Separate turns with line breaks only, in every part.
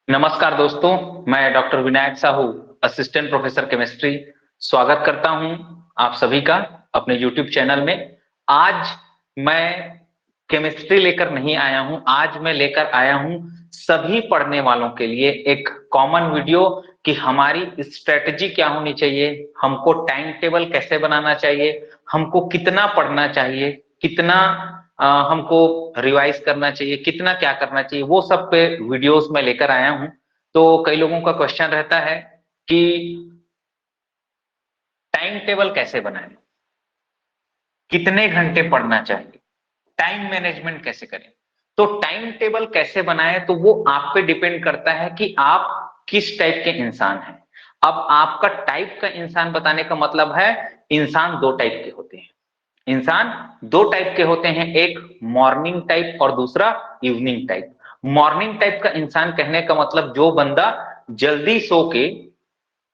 नमस्कार दोस्तों, मैं doctor Vinayak Sahu, assistant professor chemistry, स्वागत करता हूं आप सभी का अपने यूट्यूब चैनल में। आज मैं केमिस्ट्री लेकर नहीं आया हूं, आज मैं लेकर आया हूं सभी पढ़ने वालों के लिए एक कॉमन वीडियो कि हमारी स्ट्रेटजी क्या होनी चाहिए, हमको टाइम टेबल कैसे बनाना चाहिए, हमको कितना पढ़ना चाहिए, कितना हमको रिवाइज करना चाहिए, कितना क्या करना चाहिए, वो सब पे वीडियोस में लेकर आया हूं। तो कई लोगों का क्वेश्चन रहता है कि टाइम टेबल कैसे बनाएं, कितने घंटे पढ़ना चाहिए, टाइम मैनेजमेंट कैसे करें। तो टाइम टेबल कैसे बनाएं तो वो आप पे डिपेंड करता है कि आप किस टाइप के इंसान हैं। अब आपका टाइप का इंसान बताने का मतलब है, इंसान दो टाइप के होते हैं। इंसान दो टाइप के होते हैं, एक मॉर्निंग टाइप और दूसरा इवनिंग टाइप। मॉर्निंग टाइप का इंसान कहने का मतलब जो बंदा जल्दी सो के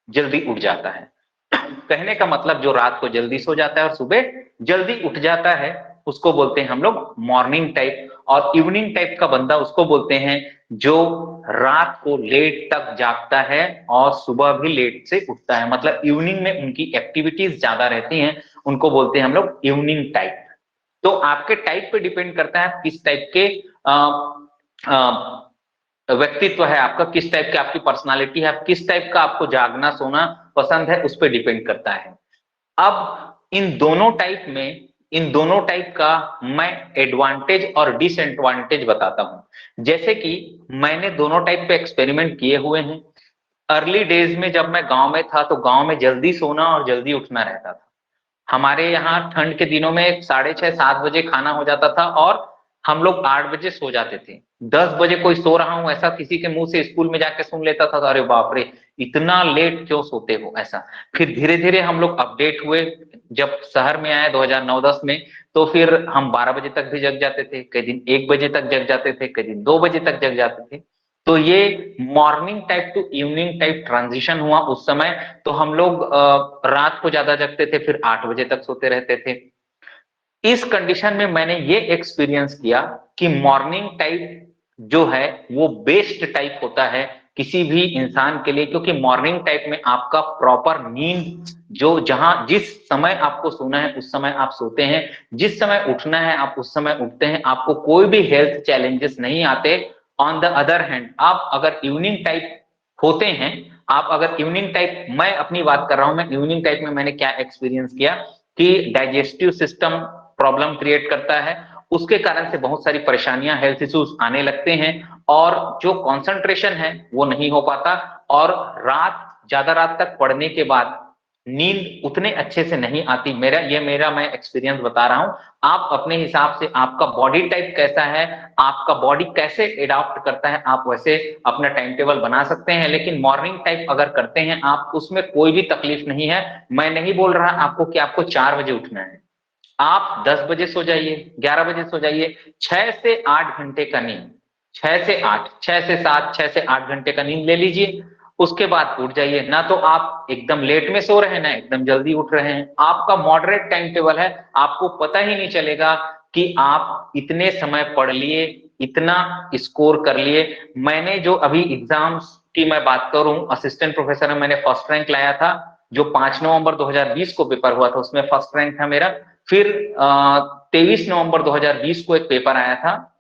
जल्दी उठ जाता है। कहने का मतलब जो रात को जल्दी सो जाता है और सुबह जल्दी उठ जाता है, उसको बोलते हैं हम लोग मॉर्निंग टाइप। और इवनिंग टाइप का बंदा उसको बोलते हैं जो रात को लेट तक जागता है और सुबह भी लेट से उठता है, मतलब इवनिंग में उनकी एक्टिविटीज ज्यादा रहती हैं, उनको बोलते हैं हम लोग इवनिंग टाइप। तो आपके टाइप पे डिपेंड करता है किस टाइप के व्यक्तित्व है आपका, किस टाइप की आपकी पर्सनालिटी है, किस टाइप का आपको जागना सोना पसंद है, उस पर डिपेंड करता है। अब इन दोनों टाइप का मैं एडवांटेज और डिसएडवांटेज बताता हूं। जैसे कि मैंने दोनों टाइप पे एक्सपेरिमेंट किए हुए हैं। अर्ली डेज में जब मैं गांव में था तो गांव में जल्दी सोना और जल्दी उठना रहता था। हमारे यहाँ ठंड के दिनों में 6:30-7 बजे खाना हो जाता था और हम लोग 8 बजे सो जाते थे। 10 बजे कोई सो रहा हूं ऐसा किसी के मुंह से स्कूल में जाके सुन लेता था तो अरे बाप रे, इतना लेट क्यों सोते हो ऐसा। फिर धीरे धीरे हम लोग अपडेट हुए, जब शहर में आए 2009-10 में, तो फिर हम 12 बजे तक भी जग जाते थे, कई दिन 1 बजे तक जग जाते थे, कई दिन 2 बजे तक जग जाते थे। तो ये morning type two evening type transition हुआ उस समय। तो हम लोग रात को ज्यादा जगते थे, फिर 8 बजे तक सोते रहते थे। इस कंडीशन में मैंने ये एक्सपीरियंस किया कि मॉर्निंग टाइप जो है वो बेस्ट टाइप होता है किसी भी इंसान के लिए, क्योंकि मॉर्निंग टाइप में आपका प्रॉपर नींद, जो जहां जिस समय आपको सोना है उस समय आप सोते हैं, जिस समय उठना है आप उस समय उठते हैं, आपको कोई भी हेल्थ चैलेंजेस नहीं आते। ऑन द अदर हैंड आप अगर इवनिंग टाइप होते हैं, आप अगर इवनिंग टाइप, मैं अपनी बात कर रहा हूं, मैं इवनिंग टाइप में मैंने क्या एक्सपीरियंस किया कि डाइजेस्टिव सिस्टम प्रॉब्लम क्रिएट करता है, उसके कारण से बहुत सारी परेशानियां, हेल्थ इश्यूज आने लगते हैं और जो कंसंट्रेशन है वो नहीं हो पाता। और ज्यादा रात तक पढ़ने के बाद नींद उतने अच्छे से नहीं आती। मेरा मैं एक्सपीरियंस बता रहा हूं। आप अपने हिसाब से, आपका बॉडी टाइप कैसा है, आपका बॉडी कैसे एडॉप्ट करता है, आप वैसे अपना टाइम टेबल बना सकते हैं। लेकिन मॉर्निंग टाइप अगर करते हैं आप, उसमें कोई भी तकलीफ नहीं है। मैं नहीं बोल रहा आपको कि आपको 4 बजे उठना है, आप 10 बजे सो जाइए, 11 बजे सो जाइए। 6 से 8 घंटे का नींद, 6 से 8, 6 से 7, 6 से 8 घंटे का नींद ले लीजिए। उसके बाद उठ जाइए। ना तो आप एकदम लेट में सो रहे हैं ना एकदम जल्दी उठ रहे हैं, आपका मॉडरेट टाइम टेबल है। आपको पता ही नहीं चलेगा कि आप इतने समय पढ़ लिए, इतना स्कोर कर लिए। मैंने जो अभी एग्जाम्स की मैं बात करूं, असिस्टेंट प्रोफेसर में मैंने फर्स्ट रैंक लाया था। जो 5 नवंबर 2020 को पेपर हुआ था उसमें फर्स्ट रैंक था मेरा। फिर 23 नवंबर 2020 को एक पेपर आया था,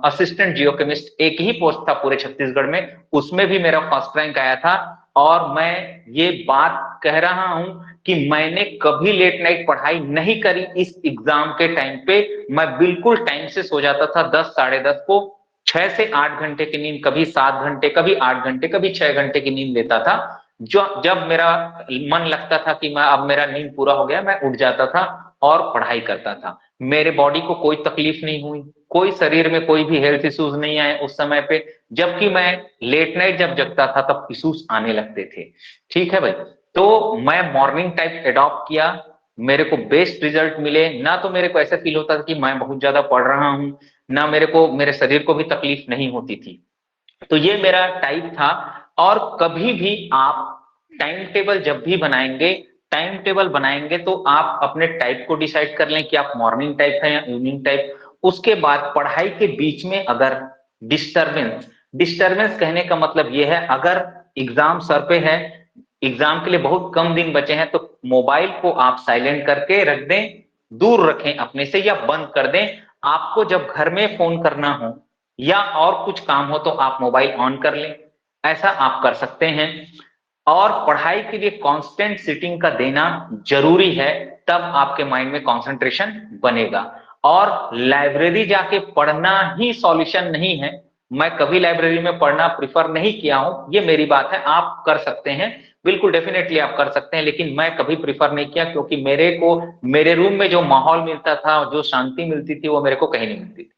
असिस्टेंट जियोकेमिस्ट, एक ही पोस्ट था पूरे छत्तीसगढ़ में, उसमें भी मेरा फर्स्ट रैंक आया था। और मैं ये बात कह रहा हूं कि मैंने कभी लेट नाइट पढ़ाई नहीं करी इस एग्जाम के टाइम पे। मैं बिल्कुल टाइम से सो जाता था, 10, 10:30 को। 6 से 8 घंटे की नींद, कभी 7 घंटे, कभी 8 घंटे, कभी 6 घंटे की नींद लेता था। जो जब मेरा मन लगता था कि मैं अब मेरा नींद पूरा हो गया, मैं उठ जाता था और पढ़ाई करता था। मेरे बॉडी को कोई तकलीफ नहीं हुई, कोई शरीर में कोई भी हेल्थ इश्यूज नहीं आए उस समय पे। जबकि मैं लेट नाइट जब जगता था तब इश्यूज आने लगते थे। ठीक है भाई। तो मैं मॉर्निंग टाइप एडॉप्ट किया, मेरे को बेस्ट रिजल्ट मिले। ना तो मेरे को ऐसा फील होता था कि मैं बहुत ज्यादा पढ़ रहा हूं, ना मेरे को, मेरे शरीर को भी तकलीफ नहीं होती थी। तो ये मेरा टाइप था। और कभी भी आप टाइम टेबल जब भी बनाएंगे, टाइम टेबल बनाएंगे तो आप अपने टाइप को डिसाइड कर लें कि आप मॉर्निंग टाइप है या इवनिंग टाइप। उसके बाद पढ़ाई के बीच में अगर डिस्टरबेंस, डिस्टरबेंस कहने का मतलब ये है, अगर एग्जाम सर पे है, एग्जाम के लिए बहुत कम दिन बचे हैं, तो मोबाइल को आप साइलेंट करके रख दें, दूर रखें अपने से या बंद कर दें। आपको जब घर में फोन करना हो या और कुछ काम हो तो आप मोबाइल ऑन कर लें, ऐसा आप कर सकते हैं। और पढ़ाई के लिए कांस्टेंट सिटिंग का देना जरूरी है, तब आपके माइंड में कंसंट्रेशन बनेगा। और लाइब्रेरी जाके पढ़ना ही सॉल्यूशन नहीं है। मैं कभी लाइब्रेरी में पढ़ना प्रिफर नहीं किया हूं, ये मेरी बात है, आप कर सकते हैं, बिल्कुल डेफिनेटली आप कर सकते हैं, लेकिन मैं कभी प्रिफर नहीं किया, क्योंकि मेरे को मेरे रूम में जो माहौल मिलता था, जो शांति मिलती थी, वो मेरे को कहीं नहीं मिलती थी।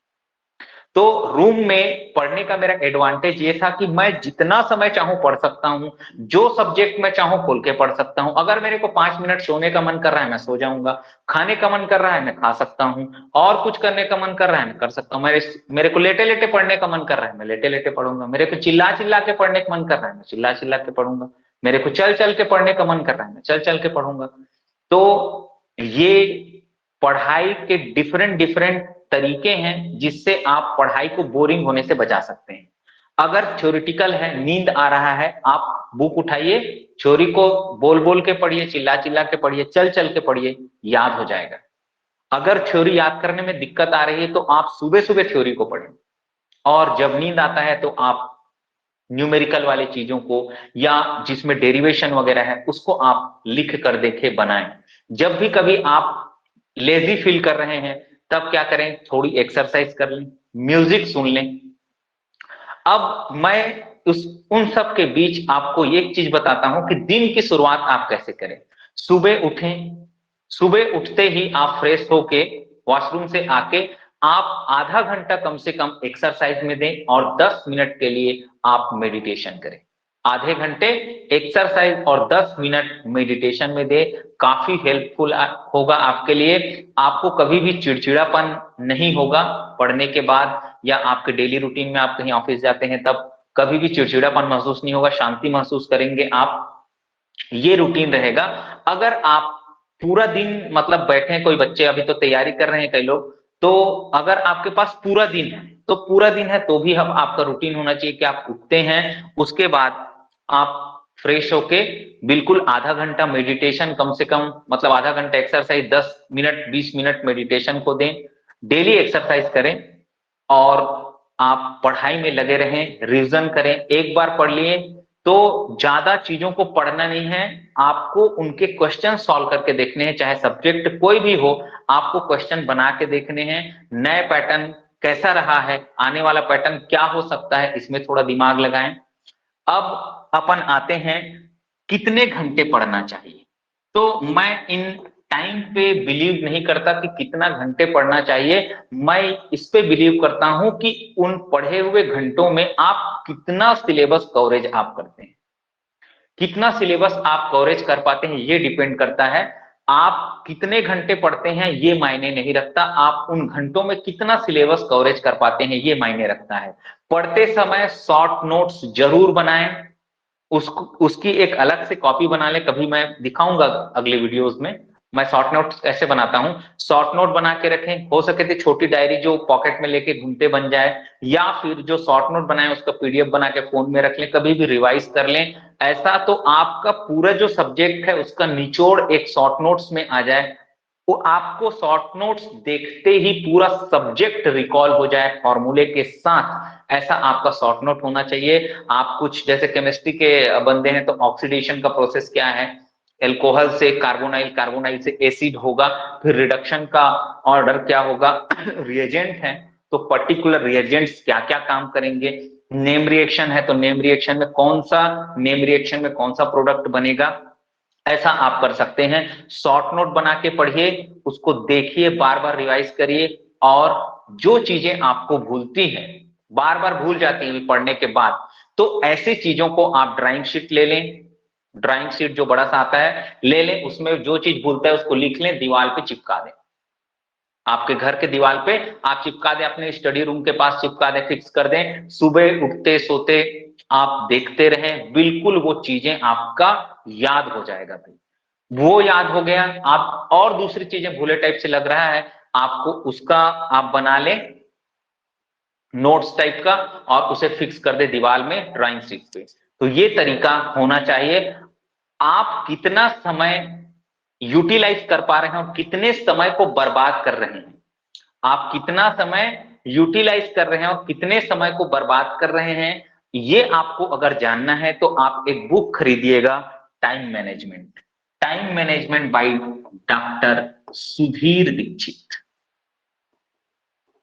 तो रूम में पढ़ने का मेरा एडवांटेज ये था कि मैं जितना समय चाहूं पढ़ सकता हूं, जो सब्जेक्ट मैं चाहूं खोल के पढ़ सकता हूं। अगर मेरे को 5 मिनट सोने का मन कर रहा है, मैं सो जाऊंगा, खाने का मन कर रहा है मैं खा सकता हूं, और कुछ करने का मन कर रहा है मैं कर सकता हूं। मेरे को लेटे लेटे पढ़ने का मन कर रहा है, मैं लेटे लेटे पढ़ूंगा। मेरे को चिल्ला चिल्ला के पढ़ने का मन कर रहा है, मैं चिल्ला चिल्ला के पढ़ूंगा। मेरे को चल चल के पढ़ने का मन कर रहा है, मैं चल चल के पढ़ूंगा। तो ये पढ़ाई के डिफरेंट डिफरेंट तरीके हैं जिससे आप पढ़ाई को बोरिंग होने से बचा सकते हैं। अगर थ्योरेटिकल है, नींद आ रहा है, आप बुक उठाइए, थ्योरी को बोल बोल के पढ़िए, चिल्ला चिल्ला के पढ़िए, चल चल के पढ़िए, याद हो जाएगा। अगर थ्योरी याद करने में दिक्कत आ रही है तो आप सुबह सुबह थ्योरी को पढ़ें, और जब नींद आता है तो आप न्यूमेरिकल वाली चीजों को या जिसमें डेरिवेशन वगैरह है उसको आप लिख कर देखे, बनाएं। जब भी कभी आप लेजी फील कर रहे हैं तब क्या करें, थोड़ी एक्सरसाइज कर लें, म्यूजिक सुन लें। अब मैं उन सब के बीच आपको एक चीज बताता हूं कि दिन की शुरुआत आप कैसे करें। सुबह उठें, सुबह उठते ही आप फ्रेश होके वॉशरूम से आके आप आधा घंटा कम से कम एक्सरसाइज में दें और 10 मिनट के लिए आप मेडिटेशन करें। आधे घंटे एक्सरसाइज और 10 मिनट मेडिटेशन में दे, काफी हेल्पफुल होगा आपके लिए। आपको कभी भी चिड़चिड़ापन नहीं होगा पढ़ने के बाद, या आपके डेली रूटीन में आप कहीं ऑफिस जाते हैं तब कभी भी चिड़चिड़ापन महसूस नहीं होगा, शांति महसूस करेंगे आप, ये रूटीन रहेगा। अगर आप पूरा दिन मतलब बैठे हैं, कोई बच्चे अभी तो तैयारी कर रहे हैं कई लोग, तो अगर आपके पास पूरा दिन है तो पूरा दिन है तो भी हम आपका रूटीन होना चाहिए कि आप उठते हैं, उसके बाद आप फ्रेश होके बिल्कुल आधा घंटा मेडिटेशन, कम से कम मतलब आधा घंटा एक्सरसाइज, 10 मिनट 20 मिनट मेडिटेशन को दें। डेली एक्सरसाइज करें और आप पढ़ाई में लगे रहें, रिवीजन करें। एक बार पढ़ लिए तो ज्यादा चीजों को पढ़ना नहीं है, आपको उनके क्वेश्चन सॉल्व करके देखने हैं, चाहे सब्जेक्ट कोई भी हो, आपको क्वेश्चन बना के देखने हैं। नए पैटर्न कैसा रहा है, आने वाला पैटर्न क्या हो सकता है, इसमें थोड़ा दिमाग लगाएं। अब अपन आते हैं कितने घंटे पढ़ना चाहिए। तो मैं इन टाइम पे बिलीव नहीं करता कि कितना घंटे पढ़ना चाहिए, मैं इस पे बिलीव करता हूं कि उन पढ़े हुए घंटों में आप कितना सिलेबस कवरेज आप करते हैं। कितना सिलेबस आप कवरेज कर पाते हैं ये डिपेंड करता है। आप कितने घंटे पढ़ते हैं ये मायने नहीं रखता, आप उन घंटों में कितना सिलेबस कवरेज कर पाते हैं ये मायने रखता है। पढ़ते समय शॉर्ट नोट्स जरूर बनाएं, उसकी एक अलग से कॉपी बना ले, कभी मैं दिखाऊंगा अगले वीडियोस में मैं शॉर्ट नोट्स कैसे बनाता हूं। शॉर्ट नोट बना के रखें, हो सके तो छोटी डायरी जो पॉकेट में लेके घूमते बन जाए, या फिर जो शॉर्ट नोट बनाए उसका पीडीएफ बना के फोन में रख लें, कभी भी रिवाइज कर लें। ऐसा तो आपका पूरा जो सब्जेक्ट है उसका निचोड़ एक शॉर्ट नोट्स में आ जाए, वो आपको शॉर्ट नोट्स देखते ही पूरा सब्जेक्ट रिकॉल हो जाए फॉर्मूले के साथ, ऐसा आपका शॉर्ट नोट होना चाहिए। आप कुछ जैसे केमिस्ट्री के बंदे हैं तो ऑक्सीडेशन का प्रोसेस क्या है, एल्कोहल से कार्बोनाइल, कार्बोनाइल से एसिड होगा, फिर रिडक्शन का ऑर्डर क्या होगा, रिएजेंट है तो पर्टिकुलर रिएजेंट्स क्या क्या काम करेंगे, नेम रिएक्शन है तो नेम रिएक्शन में कौन सा प्रोडक्ट बनेगा, ऐसा आप कर सकते हैं। शॉर्ट नोट बना के पढ़िए, उसको देखिए, बार बार रिवाइज करिए, और जो चीजें आपको भूलती हैं, बार बार भूल जाती है पढ़ने के बाद, तो ऐसी चीजों को आप ड्राइंग शीट ले लें, ड्राइंग शीट जो बड़ा सा आता है ले लें, उसमें जो चीज भूलता है उसको लिख लें, दीवार पे चिपका दें। आपके घर के दीवार पे आप चिपका दें, अपने स्टडी रूम के पास चिपका दें, फिक्स कर दें। सुबह उठते सोते आप देखते रहें, बिल्कुल वो चीजें आपका याद हो जाएगा। भाई वो याद हो गया, आप और दूसरी चीजें भूले टाइप से लग रहा है आपको, उसका आप बना लें नोट्स टाइप का, और उसे फिक्स कर दे दीवार में ड्राइंग शीट पे। तो ये तरीका होना चाहिए। आप कितना समय यूटिलाइज कर पा रहे हैं और कितने समय को बर्बाद कर रहे हैं, आप कितना समय यूटिलाइज कर रहे हैं और कितने समय को बर्बाद कर रहे हैं, ये आपको अगर जानना है तो आप एक बुक खरीदिएगा, time management. Time management by doctor Sudhir Dixit.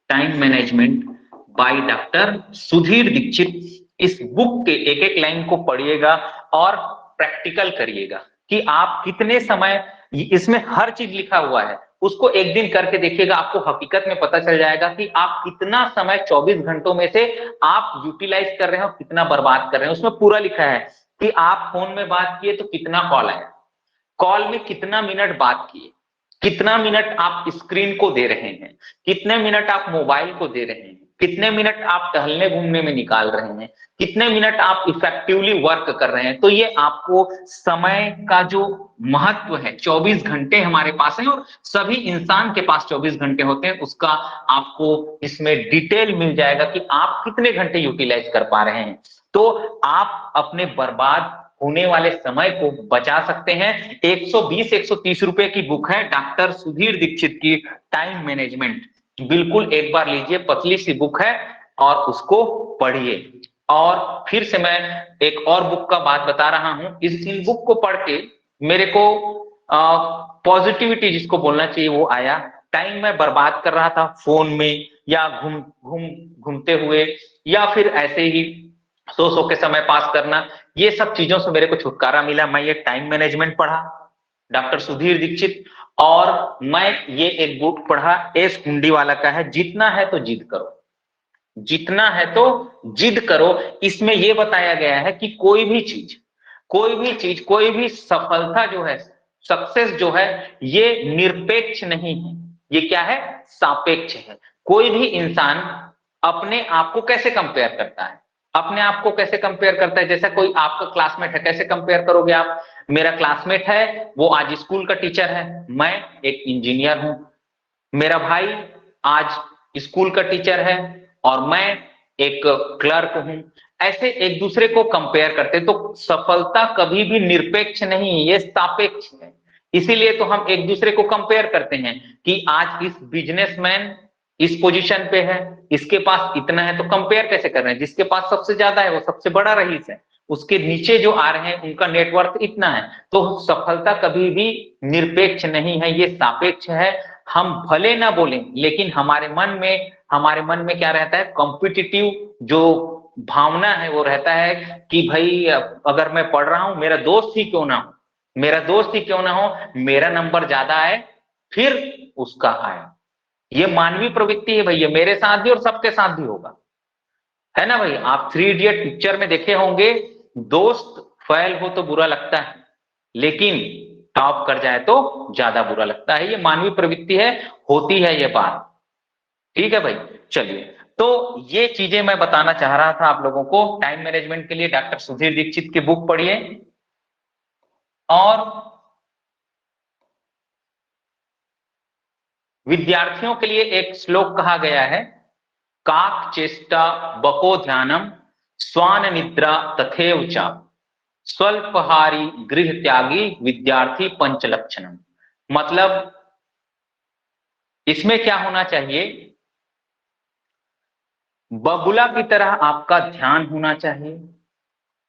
Time management by doctor Sudhir Dixit. इस बुक के एक एक लाइन को पढ़िएगा और प्रैक्टिकल करिएगा कि आप कितने समय, इसमें हर चीज लिखा हुआ है, उसको एक दिन करके देखिएगा, आपको हकीकत में पता चल जाएगा कि आप कितना समय 24 घंटों में से आप यूटिलाइज कर रहे हैं और कितना बर्बाद कर रहे हैं। उसमें पूरा लिखा है कि आप फोन में बात किए तो कितना कॉल आया, कॉल में कितना मिनट बात किए, कितना मिनट आप स्क्रीन को दे रहे हैं, कितने मिनट आप मोबाइल को दे रहे हैं, कितने मिनट आप टहलने घूमने में निकाल रहे हैं, कितने मिनट आप इफेक्टिवली वर्क कर रहे हैं। तो ये आपको समय का जो महत्व है, 24 घंटे हमारे पास है और सभी इंसान के पास 24 घंटे होते हैं, उसका आपको इसमें डिटेल मिल जाएगा कि आप कितने घंटे यूटिलाइज कर पा रहे हैं। तो आप अपने बर्बाद होने वाले समय को बचा सकते हैं। 120-130 रुपए की बुक है डॉक्टर सुधीर दीक्षित की, टाइम मैनेजमेंट। बिल्कुल एक बार लीजिए, पतली सी बुक है और उसको पढ़िए। और फिर से मैं एक और बुक का बात बता रहा हूं, इन बुक को पढ़ के मेरे को पॉजिटिविटी जिसको बोलना चाहिए वो आया। टाइम मैं बर्बाद कर रहा था फोन में या घूमते हुए, या फिर ऐसे ही सो के समय पास करना, ये सब चीजों से मेरे को छुटकारा मिला। मैं ये टाइम मैनेजमेंट पढ़ा डॉक्टर सुधीर दीक्षित, और मैं ये एक बुक पढ़ा एस हुंडीवाला का है, जितना है तो जिद करो, जितना है तो जिद करो। इसमें यह बताया गया है कि कोई भी चीज, कोई भी सफलता जो है, सक्सेस जो है, ये निरपेक्ष नहीं है, ये क्या है, सापेक्ष है। कोई भी इंसान अपने आप को कैसे कंपेयर करता है, अपने आप को कैसे कंपेयर करता है, जैसे कोई आपका क्लासमेट है, कैसे कंपेयर करोगे आप, मेरा क्लासमेट है वो आज स्कूल का टीचर है, मैं एक इंजीनियर हूं, मेरा भाई आज स्कूल का टीचर है और मैं एक क्लर्क हूं। ऐसे एक दूसरे को कंपेयर करते, तो सफलता कभी भी निरपेक्ष नहीं, ये सापेक्ष है। इसीलिए तो हम एक दूसरे को कंपेयर करते हैं कि आज इस बिजनेसमैन इस पोजीशन पे है, इसके पास इतना है, तो कंपेयर कैसे कर रहे हैं, जिसके पास सबसे ज्यादा है वो सबसे बड़ा रईस है, उसके नीचे जो आ रहे हैं उनका नेटवर्क इतना है। तो सफलता कभी भी निरपेक्ष नहीं है, ये सापेक्ष है। हम भले ना बोलें लेकिन हमारे मन में क्या रहता है, कॉम्पिटिटिव जो भावना है वो रहता है कि भाई अगर मैं पढ़ रहा हूं, मेरा दोस्त ही क्यों ना हो, मेरा दोस्त ही क्यों ना हो, मेरा नंबर ज्यादा आए फिर उसका आए। ये मानवीय प्रवृत्ति है भैया, मेरे साथ भी और सबके साथ भी होगा, है ना भाई। आप 3 इडियट पिक्चर में देखे होंगे, दोस्त फेल हो तो बुरा लगता है, लेकिन टॉप कर जाए तो ज्यादा बुरा लगता है। ये मानवीय प्रवृत्ति है, होती है ये बात, ठीक है भाई। चलिए, तो ये चीजें मैं बताना चाह रहा था आप लोगों को। टाइम मैनेजमेंट के लिए डॉक्टर सुधीर दीक्षित की बुक पढ़िए। और विद्यार्थियों के लिए एक श्लोक कहा गया है, काक चेष्टा बको ध्यानम स्वान निद्रा तथेव च स्वल्पहारी गृह त्यागी विद्यार्थी पंचलक्षणम। मतलब इसमें क्या होना चाहिए, बगुला की तरह आपका ध्यान होना चाहिए,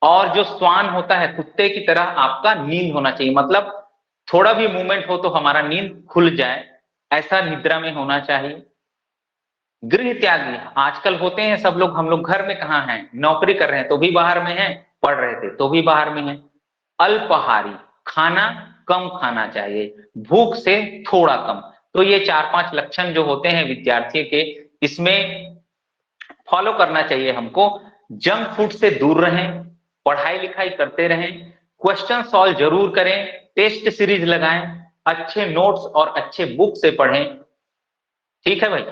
और जो श्वान होता है कुत्ते की तरह आपका नींद होना चाहिए। मतलब थोड़ा भी मूवमेंट हो तो हमारा नींद खुल जाए, ऐसा निद्रा में होना चाहिए। गृह त्यागी आजकल होते हैं सब लोग, हम लोग घर में कहाँ हैं, नौकरी कर रहे हैं तो भी बाहर में हैं, पढ़ रहे थे तो भी बाहर में हैं। अल्पाहारी, खाना कम खाना चाहिए, भूख से थोड़ा कम। तो ये 4-5 लक्षण जो होते हैं विद्यार्थी के, इसमें फॉलो करना चाहिए हमको। जंक फूड से दूर रहें, पढ़ाई लिखाई करते रहें, क्वेश्चन सॉल्व जरूर करें, टेस्ट सीरीज लगाएं, अच्छे नोट्स और अच्छे बुक से पढ़ें, ठीक है भाई।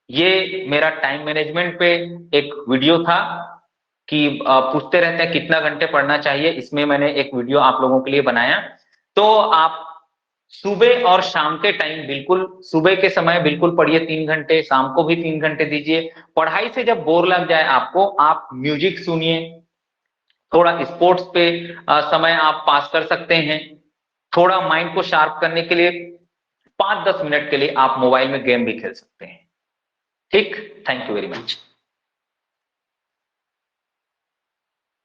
ये मेरा टाइम मैनेजमेंट पे एक वीडियो था कि पूछते रहते हैं कितना घंटे पढ़ना चाहिए, इसमें मैंने एक वीडियो आप लोगों के लिए बनाया। तो आप सुबह और शाम के टाइम बिल्कुल, सुबह के समय बिल्कुल पढ़िए 3 घंटे, शाम को भी 3 घंटे दीजिए। पढ़ाई से जब बोर लग जाए आपको, आप म्यूजिक सुनिए, थोड़ा स्पोर्ट्स पे समय आप पास कर सकते हैं। थोड़ा माइंड को शार्प करने के लिए 5-10 मिनट के लिए आप मोबाइल में गेम भी खेल सकते हैं। ठीक, थैंक यू वेरी मच।